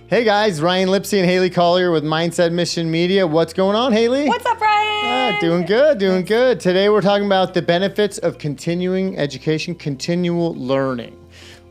Hey guys, Ryan Lipsey and Haley Collier with Mindset Mission Media. What's going on, Haley? What's up, Ryan? Doing good. Today we're talking about the benefits of continuing education, continual learning.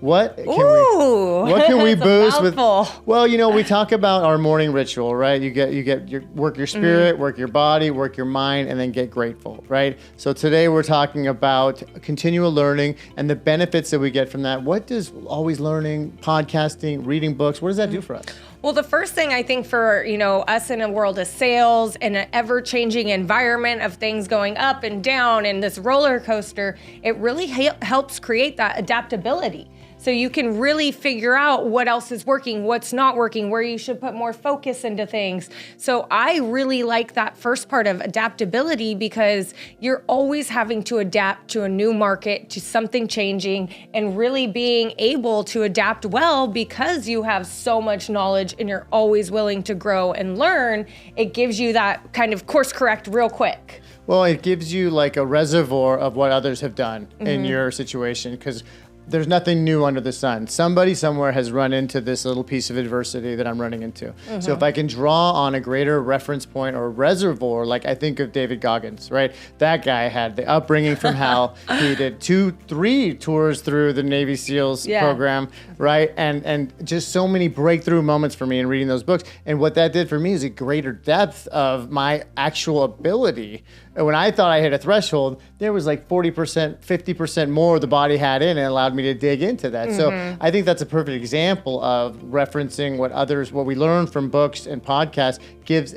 What can we boost with? Well, we talk about our morning ritual, right? You work your spirit, work your body, work your mind, and then get grateful, right? So today we're talking about continual learning and the benefits that we get from that. What does always learning, podcasting, reading books, what does that do for us? Well, the first thing I think for, us in a world of sales and an ever-changing environment of things going up and down and this roller coaster, it really helps create that adaptability. So you can really figure out what else is working, what's not working, where you should put more focus into things. So I really like that first part of adaptability because you're always having to adapt to a new market, to something changing, and really being able to adapt well because you have so much knowledge and you're always willing to grow and learn. It gives you that kind of course correct real quick. Well, it gives you like a reservoir of what others have done in your situation because there's nothing new under the sun. Somebody somewhere has run into this little piece of adversity that I'm running into. So if I can draw on a greater reference point or reservoir, like I think of David Goggins, right? That guy had the upbringing from hell. He did 2-3 tours through the Navy SEALs program, right? And just so many breakthrough moments for me in reading those books. And what that did for me is a greater depth of my actual ability. And when I thought I hit a threshold, there was like 40%, 50% more the body had in it and allowed me to dig into that. So I think that's a perfect example of referencing what we learn from books and podcasts gives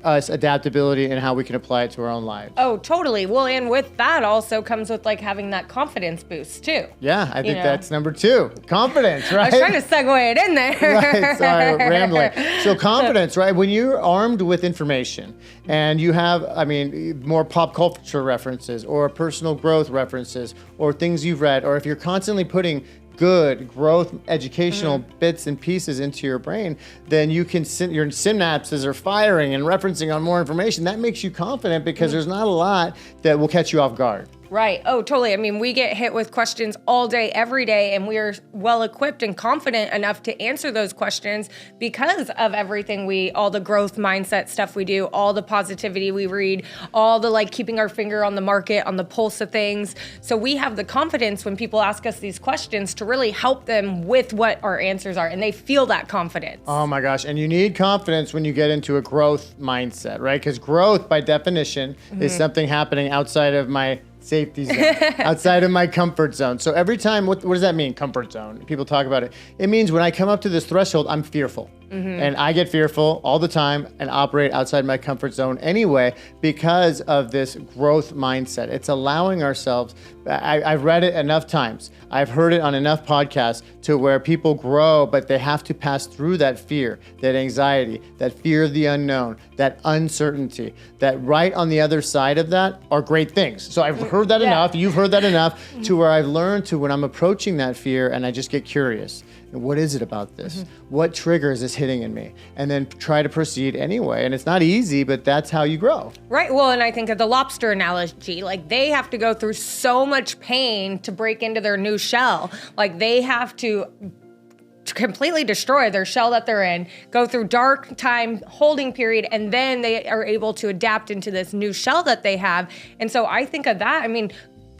us adaptability and how we can apply it to our own lives. Oh, totally. Well, and with that also comes with like having that confidence boost too. Yeah, I think that's number 2. Confidence, right? I was trying to segue it in there. Right, sorry, rambling. So confidence, right? When you're armed with information and you have, more pop culture references or personal growth references or things you've read, or if you're constantly putting good growth educational bits and pieces into your brain, then your synapses are firing and referencing on more information. That makes you confident because there's not a lot that will catch you off guard. Right. Oh, totally. We get hit with questions all day, every day, and we are well equipped and confident enough to answer those questions because of everything all the growth mindset stuff we do, all the positivity we read, all the keeping our finger on the market, on the pulse of things. So we have the confidence when people ask us these questions to really help them with what our answers are, and they feel that confidence. Oh my gosh. And you need confidence when you get into a growth mindset, right? Because growth by definition is something happening outside of my safety zone, outside of my comfort zone. So every time, what does that mean, comfort zone? People talk about it. It means when I come up to this threshold, I'm fearful. And I get fearful all the time and operate outside my comfort zone anyway because of this growth mindset. It's allowing ourselves, I've read it enough times, I've heard it on enough podcasts to where people grow, but they have to pass through that fear, that anxiety, that fear of the unknown, that uncertainty, that right on the other side of that are great things. So I've heard that enough, you've heard that enough to where I've learned to when I'm approaching that fear and I just get curious. What is it about this? What trigger is this hitting in me? And then try to proceed anyway. And it's not easy, but that's how you grow. Right. Well, and I think of the lobster analogy, they have to go through so much pain to break into their new shell. They have to completely destroy their shell that they're in, go through dark time holding period, and then they are able to adapt into this new shell that they have. And so I think of that,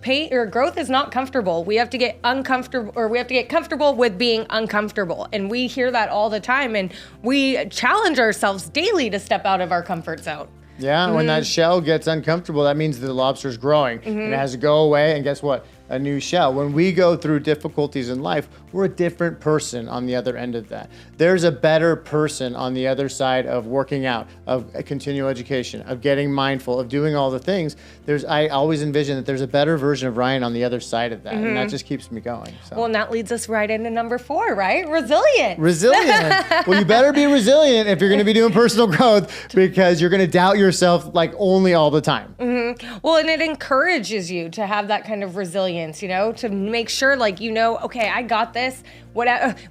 pain or growth is not comfortable. We have to get uncomfortable, or we have to get comfortable with being uncomfortable. And we hear that all the time, and we challenge ourselves daily to step out of our comfort zone. Yeah, when that shell gets uncomfortable, that means the lobster's growing and it has to go away. And guess what? A new shell. When we go through difficulties in life, we're a different person on the other end of that. There's a better person on the other side of working out, of continual education, of getting mindful, of doing all the things. I always envision that there's a better version of Ryan on the other side of that, and that just keeps me going. So. Well, and that leads us right into number 4, right? Resilient. Resilient. Well, you better be resilient if you're going to be doing personal growth because you're going to doubt yourself only all the time. Well, and it encourages you to have that kind of resilience, to make sure okay, I got this.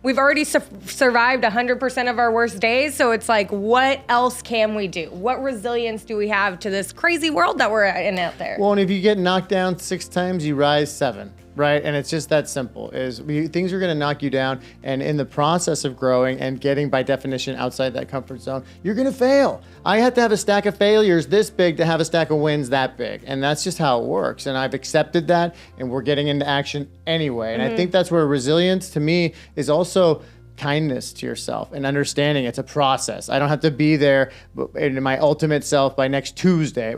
We've already survived 100% of our worst days. So it's what else can we do? What resilience do we have to this crazy world that we're in out there? Well, and if you get knocked down 6 times, you rise 7. right? And it's just that simple. Things are going to knock you down, and in the process of growing and getting, by definition, outside that comfort zone, you're going to fail. I have to have a stack of failures this big to have a stack of wins that big, and that's just how it works. And I've accepted that, and we're getting into action anyway. And I think that's where resilience, to me, is also kindness to yourself and understanding it's a process. I don't have to be there in my ultimate self by next Tuesday.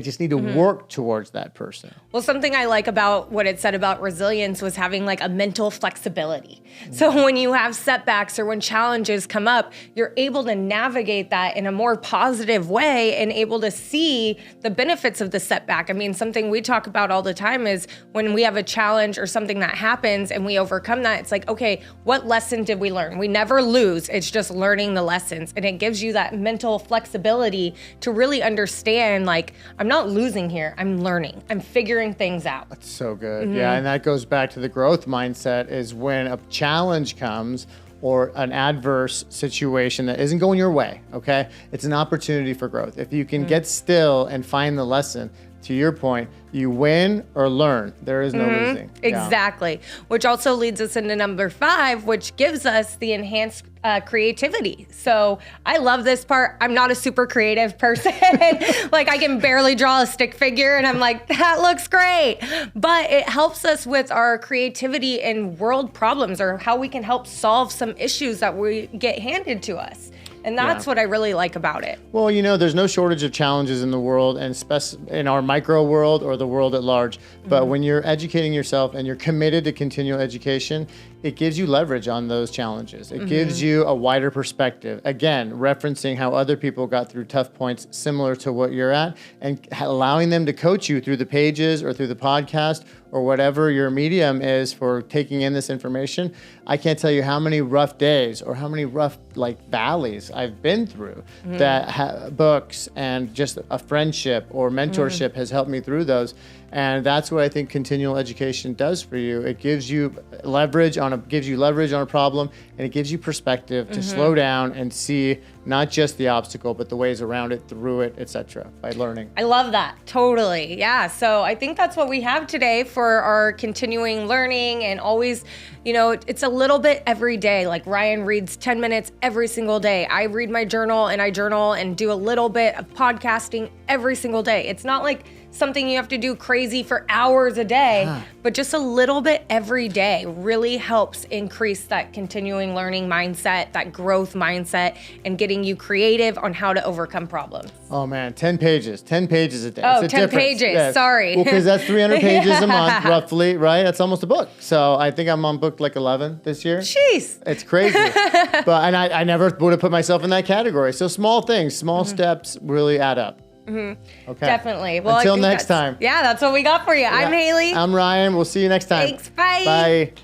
Just need to work towards that person. Well, something I like about what it said about resilience was having like a mental flexibility. So when you have setbacks or when challenges come up, you're able to navigate that in a more positive way and able to see the benefits of the setback. I mean, something we talk about all the time is when we have a challenge or something that happens and we overcome that, it's like, okay, what lesson did we learn? We never lose. It's just learning the lessons. And it gives you that mental flexibility to really understand, like, I'm not losing here. I'm learning. I'm figuring things out. That's so good. Yeah, and that goes back to the growth mindset is when a challenge comes or an adverse situation that isn't going your way, okay? It's an opportunity for growth. If you can get still and find the lesson, to your point, you win or learn. There is no losing. Exactly. Yeah. Which also leads us into number 5, which gives us the enhanced creativity. So I love this part. I'm not a super creative person. Like I can barely draw a stick figure and I'm like, that looks great. But it helps us with our creativity in world problems or how we can help solve some issues that we get handed to us. And that's what I really like about it. Well, there's no shortage of challenges in the world, and in our micro world or the world at large. But when you're educating yourself and you're committed to continual education, it gives you leverage on those challenges. It gives you a wider perspective. Again, referencing how other people got through tough points similar to what you're at, and allowing them to coach you through the pages or through the podcast or whatever your medium is for taking in this information. I can't tell you how many rough days or how many rough valleys I've been through that books and just a friendship or mentorship has helped me through those. And that's what I think continual education does for you. It gives you leverage on a problem, and it gives you perspective to slow down and see not just the obstacle, but the ways around it, through it, etc. by learning. I love that. Totally. Yeah. So I think that's what we have today for our continuing learning, and always, it's a little bit every day. Like Ryan reads 10 minutes every single day. I read my journal and I journal and do a little bit of podcasting every single day. It's not like something you have to do crazy for hours a day, but just a little bit every day really helps increase that continuing learning mindset, that growth mindset, and getting you creative on how to overcome problems. Oh man, 10 pages a day. Oh, 10 pages, yes. Sorry. Well, because that's 300 pages a month, roughly, right? That's almost a book. So I think I'm on book 11 this year. Jeez. It's crazy. And I never would have put myself in that category. So small things, small steps really add up. Okay. Definitely. Well, until next time. Yeah, that's what we got for you. I'm Haley. I'm Ryan. We'll see you next time. Thanks. Bye. Bye.